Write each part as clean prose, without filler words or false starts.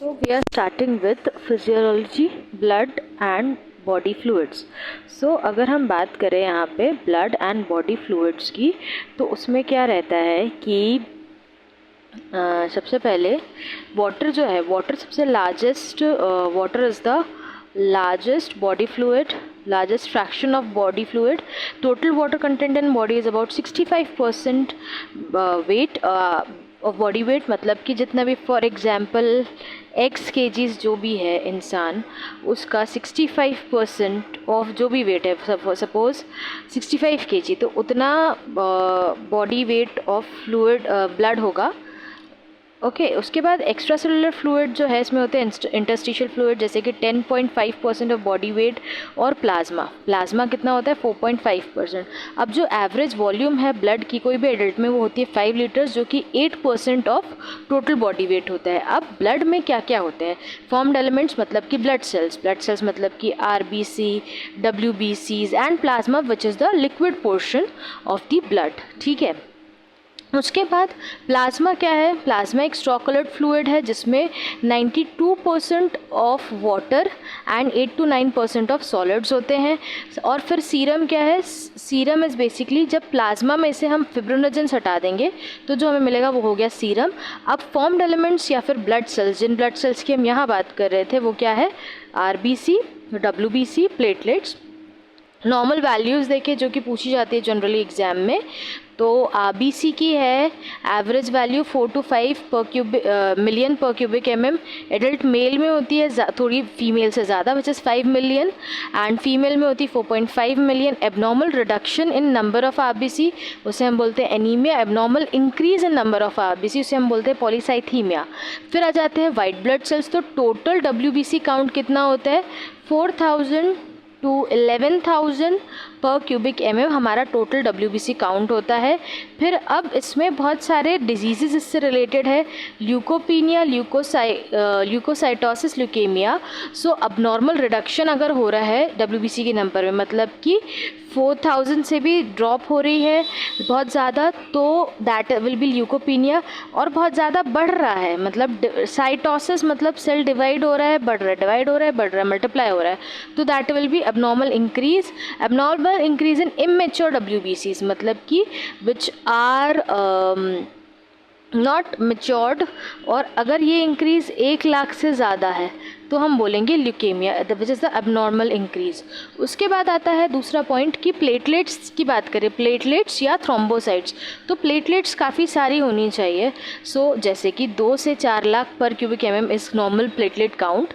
So we are starting with physiology, blood and body fluids. So अगर हम बात करें यहाँ पे blood and body fluids की, तो उसमें क्या रहता है कि सबसे पहले वाटर जो है, वाटर सबसे largest, water is the largest body fluid, largest fraction of body fluid. Total water content in body is about 65% weight of body weight. मतलब कि जितना भी फॉर एग्जांपल x kgs जो भी है इंसान, उसका 65% ऑफ जो भी वेट है, सपोज 65 kg, तो उतना body weight of fluid blood होगा. ओके उसके बाद एक्स्ट्रा सेलुलर फ्लूइड जो है इसमें होते हैं इंटरस्टिशियल फ्लूइड, जैसे कि 10.5% ऑफ बॉडी वेट, और प्लाज्मा कितना होता है 4.5%. अब जो एवरेज वॉल्यूम है ब्लड की कोई भी एडल्ट में वो होती है 5 लीटर्स, जो कि 8% ऑफ टोटल बॉडी वेट होता है. अब ब्लड में क्या क्या होते हैं? फॉर्म्ड एलिमेंट्स मतलब कि ब्लड सेल्स मतलब कि RBC, WBCs and plasma which is the liquid portion of the blood. ठीक है. उसके बाद प्लाज्मा क्या है? प्लाज्मा एक स्ट्रॉ कलर्ड फ्लूइड है जिसमें 92% of water and 8 to 9% of solids होते हैं. और फिर सीरम क्या है? सीरम इज़ बेसिकली जब प्लाज्मा में से हम फिब्रिनोजेंस हटा देंगे तो जो हमें मिलेगा वो हो गया सीरम. अब फॉर्म्ड एलिमेंट्स या फिर ब्लड सेल्स, जिन ब्लड सेल्स की हम यहाँ बात कर रहे थे वो क्या है? RBC, WBC, platelets. Normal values देखें जो कि पूछी जाती है जनरली एग्जाम में, तो RBC की है एवरेज वैल्यू 4 to 5 मिलियन पर क्यूबिक mm. एडल्ट मेल में होती है थोड़ी फीमेल से ज़्यादा, which is 5 million, and female में होती है 4.5 million. Abnormal reduction in number of RBC उसे हम बोलते हैं anaemia. Abnormal increase in number of RBC उसे हम बोलते हैं पॉलीसाइथीमिया. फिर आ जाते हैं वाइट ब्लड सेल्स. तो टोटल WBC काउंट कितना होता है? 4,000 to 11,000 पर क्यूबिक mm हमारा टोटल WBC काउंट होता है. फिर अब इसमें बहुत सारे डिजीज़ इससे रिलेटेड है. Leucopenia, leukocytosis, leukaemia. सो अब नॉर्मल रिडक्शन अगर हो रहा है WBC के नंबर में, मतलब कि 4,000 से भी ड्रॉप हो रही है बहुत ज़्यादा, तो दैट विल बी ल्यूकोपीनिया. और बहुत ज़्यादा बढ़ रहा है, मतलब साइटोसिस मतलब सेल डिवाइड हो रहा है, बढ़ रहा है, डिवाइड हो रहा है, बढ़ रहा है, मल्टीप्लाई हो रहा है, तो that will be abnormal increase. Abnormal increase in immature WBCs मतलब कि विच आर नॉट मेच्योर्ड. और अगर ये इंक्रीज़ 1 लाख से ज़्यादा है तो हम बोलेंगे leukaemia, which is the abnormal increase. उसके बाद आता है दूसरा पॉइंट कि प्लेटलेट्स की बात करें, प्लेटलेट्स या थ्रोम्बोसाइट्स. तो प्लेटलेट्स काफ़ी सारी होनी चाहिए. सो जैसे कि 2 से 4 लाख पर cubic mm is normal platelet count.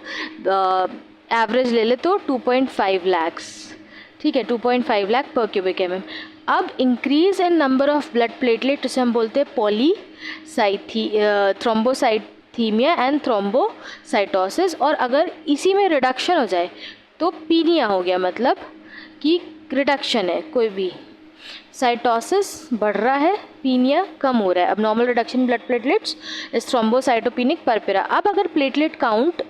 Average ले ले तो 2.5 लैक्स. ठीक है, 2.5 लाख पर क्यूबिक mm. अब increase in number of blood platelet उसे हम बोलते हैं थ्रोम्बोसाइथीमिया एंड थ्रोम्बोसाइटोसिस. और अगर इसी में रिडक्शन हो जाए तो पीनिया हो गया, मतलब कि रिडक्शन है, कोई भी साइटोसिस बढ़ रहा है, पीनिया कम हो रहा है. अब नॉर्मल रिडक्शन ब्लड प्लेटलेट्स इस थ्रोम्बोसाइटोपिनिक परपेरा. अब अगर platelet count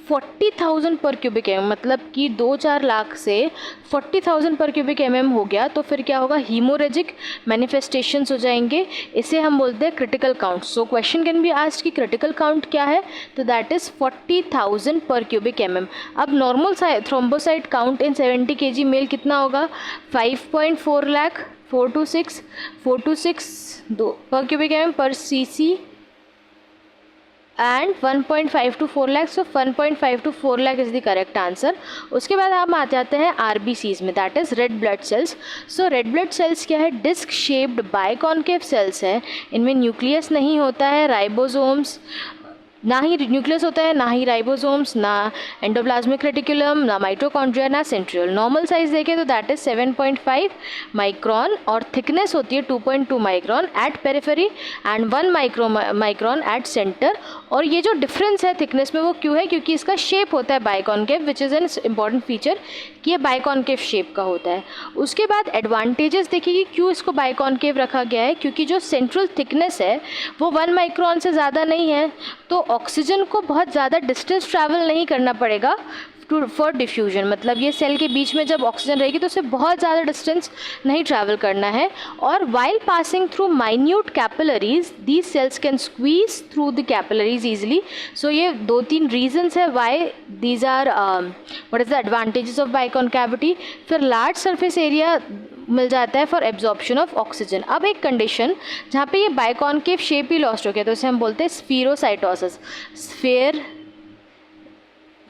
40,000 per cubic mm, मतलब कि 2-4 लाख से 40,000 पर क्यूबिक mm हो गया, तो फिर क्या होगा? हीमोरेजिक मैनिफेस्टेशंस हो जाएंगे. इसे हम बोलते हैं critical count. So question can be asked कि क्रिटिकल काउंट क्या है, तो that is 40,000 per cubic mm. अब normal thrombocyte count in 70 kg male कितना होगा? 5.4 lakh, 4 to 6 per cubic mm per cc and 1.5 to 4 lakh. So 1.5 to 4 lakh is the correct answer. उसके बाद हम आ जाते हैं RBCs में, that is red blood cells. So red blood cells क्या है? डिस्क शेप्ड बाइकॉन्केव सेल्स है. इनमें न्यूक्लियस नहीं होता है, राइबोसोम्स ना ही न्यूक्लियस होता है, ना ही राइबोसोम्स, ना एंडोप्लाज्मिक रेटिकुलम, ना माइटोकॉन्ड्रिया, ना सेंट्रियोल. नॉर्मल साइज देखें तो दैट इज 7.5 माइक्रॉन और थिकनेस होती है 2.2 micron at periphery and 1 micron at centre. और ये जो डिफरेंस है थिकनेस में वो क्यों है? क्योंकि इसका शेप होता है biconcave, which is an important feature कि ये बाइकॉन्केव शेप का होता है. उसके बाद एडवांटेजेस देखिए कि क्यों इसको बाइकॉन्केव रखा गया है, क्योंकि जो सेंट्रल थिकनेस है वो 1 माइक्रॉन से ज़्यादा नहीं है, तो ऑक्सीजन को बहुत ज़्यादा डिस्टेंस ट्रैवल नहीं करना पड़ेगा फॉर डिफ्यूजन, मतलब ये सेल के बीच में जब ऑक्सीजन रहेगी तो उसे बहुत ज़्यादा डिस्टेंस नहीं ट्रैवल करना है। और while passing through minute capillaries these cells can squeeze through the capillaries easily. So ये 2-3 रीजन्स है why these are what is the advantages of biconcavity. फिर लार्ज सरफेस एरिया मिल जाता है फॉर एब्जॉर्प्शन ऑफ ऑक्सीजन। अब एक condition जहाँ पे ये बाइकॉन्केव शेप ही लॉस्ट हो गया तो उसे हम बोलते हैं spherocytosis. Sphere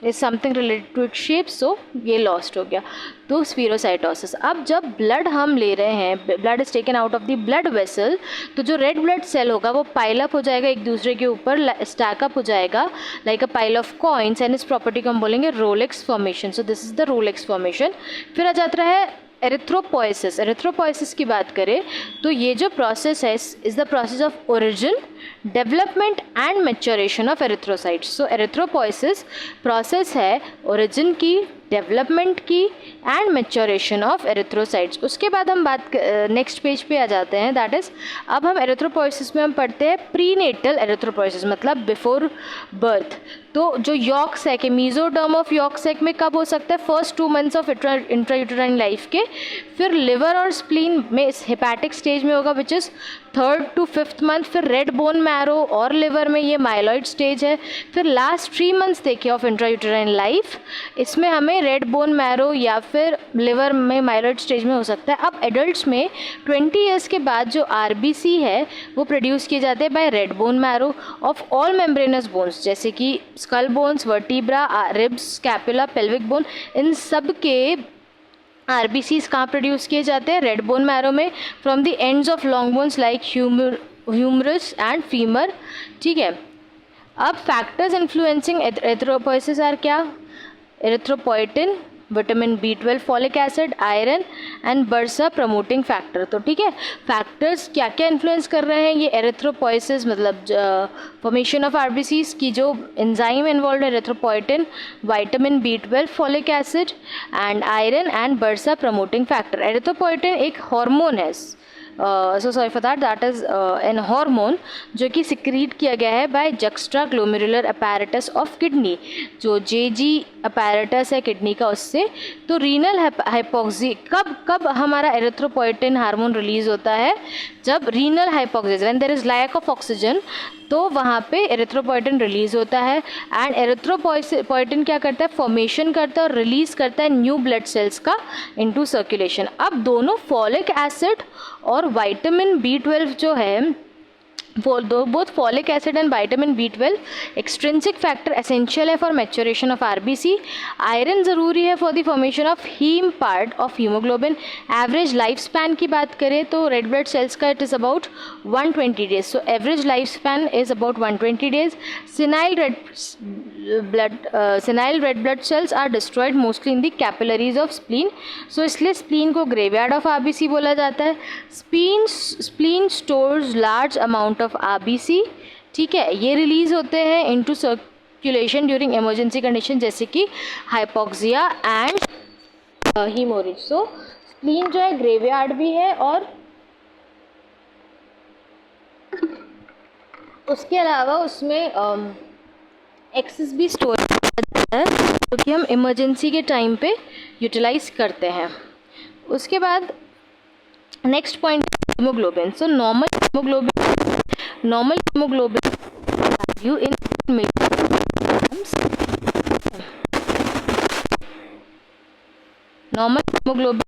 is something related to it shape, so ये लॉस्ट हो गया तो स्फीरोसाइटोसिस। अब जब ब्लड हम ले रहे हैं, blood is taken out of the blood vessel, तो जो रेड ब्लड सेल होगा वो पाइल अप हो जाएगा एक दूसरे के ऊपर, स्टैक अप हो जाएगा like a pile of coins, and इस प्रॉपर्टी को हम बोलेंगे Rolex formation. So this is the Rolex formation. फिर आ जाता है एरिथ्रोपोइसिस। एरिथ्रोपोइसिस की बात करें तो ये जो प्रोसेस है is the process of origin, development and maturation of erythrocytes. So erythropoiesis process है ओरिजिन की, डेवलपमेंट की एंड मैच्योरेशन ऑफ एरिथ्रोसाइट्स। उसके बाद हम बात नेक्स्ट पेज पे आ जाते हैं, दैट इज़ अब हम एरिथ्रोपोइसिस में हम पढ़ते हैं प्रीनेटल एरिथ्रोपोइसिस, मतलब बिफोर बर्थ। तो जो यॉर्क सैक है, मीजोडर्म ऑफ यॉर्क सैक में कब हो सकता है? First 2 months of intrauterine life के। फिर लिवर और स्प्लीन में इस हेपेटिक स्टेज में होगा which is 3rd to 5th month. फिर रेड बोन मैरो और लिवर में ये माइलॉइड स्टेज है। फिर लास्ट 3 मंथ्स देखिए ऑफ इंट्रायूटेराइन लाइफ, इसमें हमें रेड बोन मैरो या फिर लिवर में माइलॉइड स्टेज में हो सकता है। अब एडल्ट्स में 20 ईयर्स के बाद जो RBC है वो प्रोड्यूस किए जाते हैं by red bone marrow of all membranous bones, जैसे कि skull bones, vertebra, ribs, scapula, pelvic bone, इन सब के RBCs कहाँ प्रोड्यूस किए जाते हैं? रेड बोन मैरो में, from the ends of long bones like humerus and femur. ठीक है, अब फैक्टर्स इन्फ्लुएंसिंग एरिथ्रोपोइसिस आर क्या? Erythropoietin, vitamin B12, folic acid, iron and bursa promoting factor. तो ठीक है, फैक्टर्स क्या क्या इन्फ्लुएंस कर रहे हैं ये एरिथ्रोपोइसिस, मतलब फॉर्मेशन ऑफ RBCs की जो एंजाइम इन्वॉल्व है, erythropoietin, vitamin B12, folic acid and iron and bursa promoting factor. Erythropoietin एक हार्मोन है, so sorry for that is an hormone जो कि सिक्रीट किया गया है by juxtaglomerular apparatus of kidney, जो JG अपैरेटस है किडनी का, उससे। तो रीनल हाइपोक्सी, कब हमारा एरिथ्रोपोइटिन हार्मोन रिलीज होता है? जब renal hypoxia, when there is lack of oxygen, तो वहाँ पे एरिथ्रोपोइटिन रिलीज होता है। एंड एरिथ्रोपोइटिन क्या करता है? फॉर्मेशन करता है और रिलीज करता है न्यू ब्लड सेल्स का इनटू सर्कुलेशन। अब दोनों फॉलिक एसिड और विटामिन B12 जो है, both folic acid and vitamin B12 extrinsic factor essential है फॉर मैच्योरेशन ऑफ RBC। आयरन ज़रूरी है for the formation of haem part of haemoglobin. Average life span की बात करें तो रेड ब्लड सेल्स का it is about 120 days, so average life span is about 120 days. Senile red blood cells are destroyed mostly in the capillaries of spleen, so इसलिए spleen को graveyard of RBC बोला जाता है। Spleen stores large amount of RBC, ठीक है, ये रिलीज होते हैं into circulation during emergency condition जैसे कि hypoxia and haemorrhage. So spleen जो है ग्रेवयार्ड भी है और उसके अलावा उसमें एक्सेस भी स्टोर करता है जो कि हम इमरजेंसी के टाइम पे यूटिलाइज करते हैं। उसके बाद next point haemoglobin. So normal hemoglobin value in milligrams. Normal hemoglobin